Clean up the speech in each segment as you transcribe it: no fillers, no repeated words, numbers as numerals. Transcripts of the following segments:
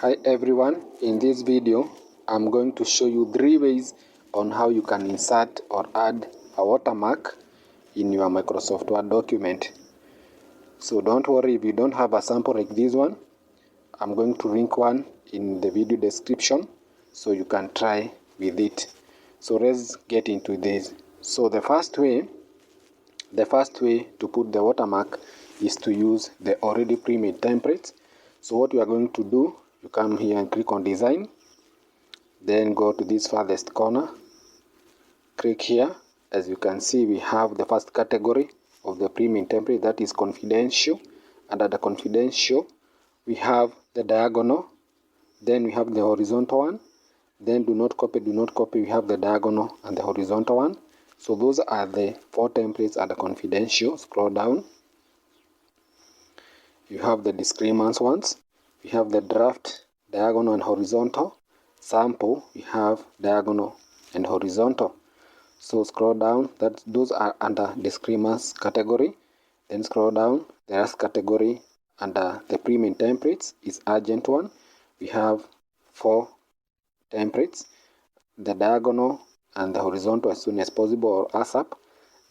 Hi everyone, in this video I'm going to show you 3 ways on how you can insert or add a watermark in your Microsoft Word document. So don't worry if you don't have a sample like this one. I'm going to link one in the video description so you can try with it. So let's get into this. So the first way to put the watermark is to use the already pre-made templates. So what you are going to do, you come here and click on design, then go to this farthest corner, click here. As you can see, we have the first category of the pre-made template, that is confidential. Under the confidential we have the diagonal, then we have the horizontal one, then do not copy, we have the diagonal and the horizontal one. So those are the 4 templates at the confidential. Scroll down, you have the disclaimers ones, we have the draft, diagonal and horizontal, sample, we have diagonal and horizontal. So scroll down, those are under disclaimers category. Then scroll down, the last category under the pre-made templates is urgent one. We have 4 templates, the diagonal and the horizontal as soon as possible or ASAP,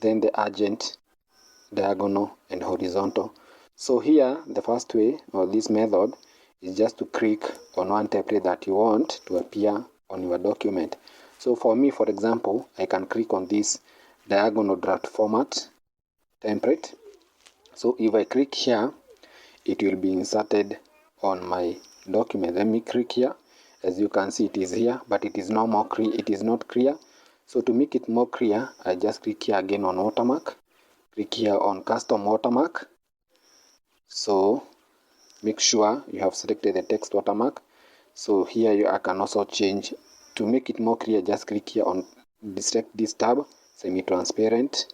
then the urgent, diagonal and horizontal. So here the first way, or this method, is just to click on one template that you want to appear on your document. So for me, for example, I can click on this diagonal draft format template. So if I click here, it will be inserted on my document. Let me click here. As you can see, it is here, but it is not more clear. It is not clear. So to make it more clear, I just click here again on watermark. Click here on custom watermark. So make sure you have selected the text watermark. So here I can also change to make it more clear. Just click here on select this tab, semi-transparent,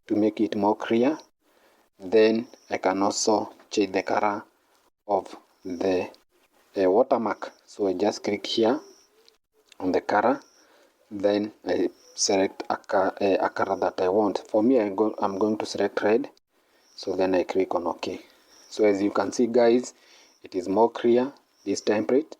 to make it more clear. Then I can also change the color of the watermark. So I just click here on the color, then I select a color that I want. For me, I'm going to select red. So then I click on OK. So as you can see, guys, it is more clear, this template.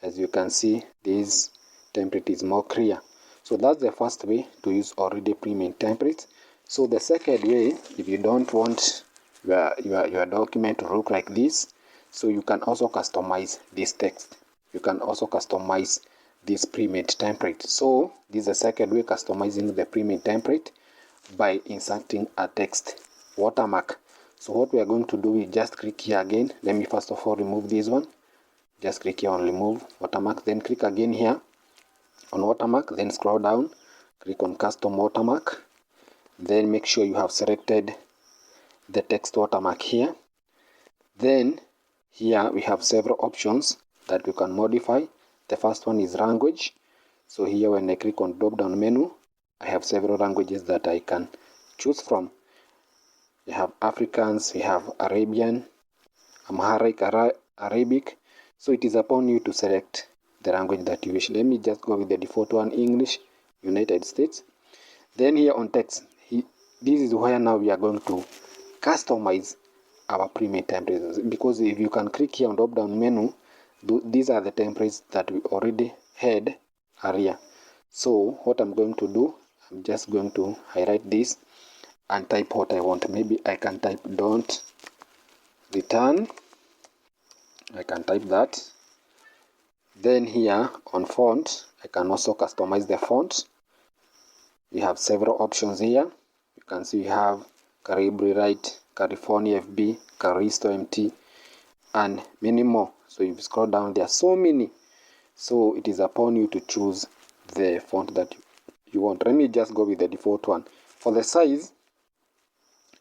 As you can see, this template is more clear. So that's the first way to use already pre-made templates. So the second way, if you don't want your document to look like this, so you can also customize this text. You can also customize this pre-made template. So this is the second way, customizing the pre-made template by inserting a text watermark. So what we are going to do is just click here again. Let me first of all remove this one. Just click here on remove watermark, then click again here on watermark, then scroll down, click on custom watermark, then make sure you have selected the text watermark here. Then here we have several options that you can modify. The first one is language. So here when I click on drop down menu, I have several languages that I can choose from. We have Africans, we have Arabian, Amharic, Arabic. So it is upon you to select the language that you wish. Let me just go with the default one, English, United States. Then here on text, this is where now we are going to customize our pre-made templates. Because if you can click here on drop down menu, these are the templates that we already had earlier. So what I'm going to do, I'm just going to highlight this and type what I want. Maybe I can type don't return. I can type that. Then here on font, I can also customize the font. We have several options here. You can see we have Calibri Write, California FB, Caristo MT, and many more. So if you scroll down, there are so many. So it is upon you to choose the font that you want. Let me just go with the default one. For the size,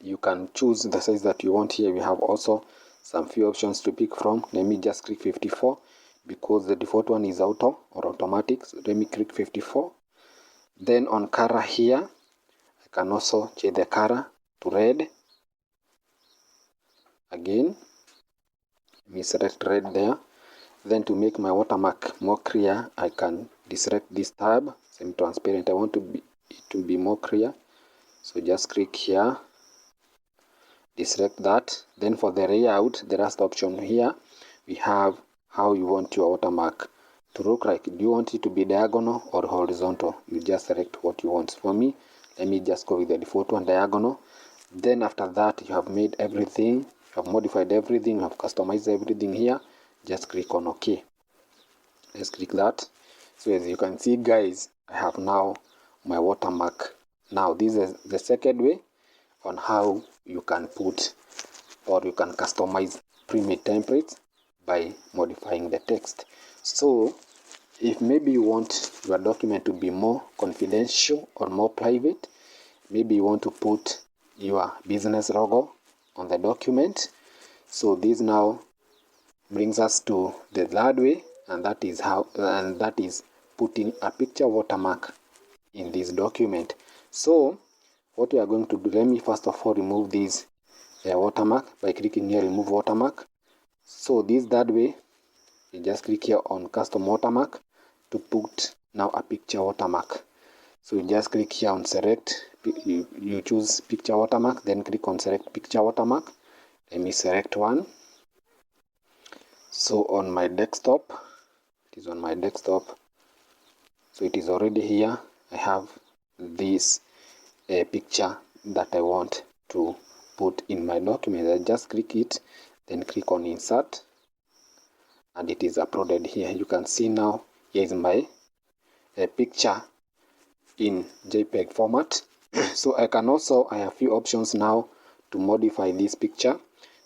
you can choose the size that you want. Here we have also some few options to pick from. Let me just click 54 because the default one is auto or automatic. So let me click 54. Then on color here, I can also change the color to red. Again, let me select red there. Then to make my watermark more clear, I can deselect this tab, semi-transparent. I want it to be more clear. So just click here, deselect that. Then for the layout, the last option here, we have how you want your watermark to look like. Do you want it to be diagonal or horizontal? You just select what you want. For me, let me just go with the default one, diagonal. Then after that, you have made everything, you have modified everything, you have customized everything here. Just click on OK. Let's click that. So as you can see, guys, I have now my watermark. Now this is the second way on how you can put or you can customize pre-made templates by modifying the text. So if maybe you want your document to be more confidential or more private, maybe you want to put your business logo on the document. So this now brings us to the third way, and that is putting a picture watermark in this document. So what we are going to do, let me first of all remove this watermark by clicking here, remove watermark. So this third way, you just click here on custom watermark to put now a picture watermark. So you just click here on select, you choose picture watermark, then click on select picture watermark. Let me select one. So on my desktop, it is on my desktop. So it is already here. I have this picture that I want to put in my document. I just click it, then click on insert, and it is uploaded here. You can see now here is my picture in JPEG format. So I have few options now to modify this picture.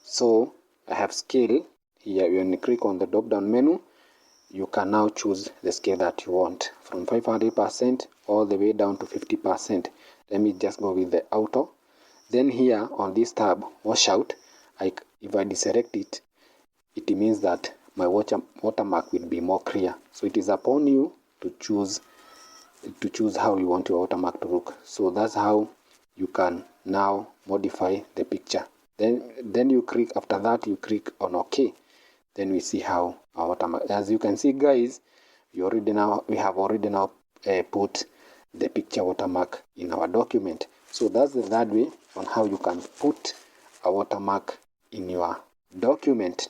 So I have scale here. When you click on the drop down menu, you can now choose the scale that you want from 500% all the way down to 50%. Let me just go with the auto. Then here on this tab, washout, if I deselect it, it means that my watermark will be more clear. So it is upon you to choose how you want your watermark to look. So that's how you can now modify the picture. Then you click, after that you click on OK. Then we see how our watermark. As you can see, guys, we have already now put the picture watermark in our document. So that's the third way on how you can put a watermark in your document.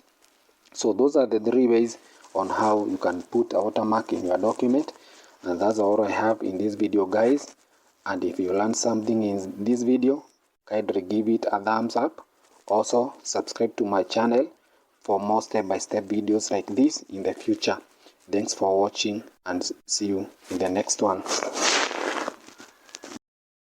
So those are the three ways on how you can put a watermark in your document. And that's all I have in this video, guys. And if you learned something in this video, kindly give it a thumbs up. Also, subscribe to my channel for more step-by-step videos like this in the future. Thanks for watching, and see you in the next one.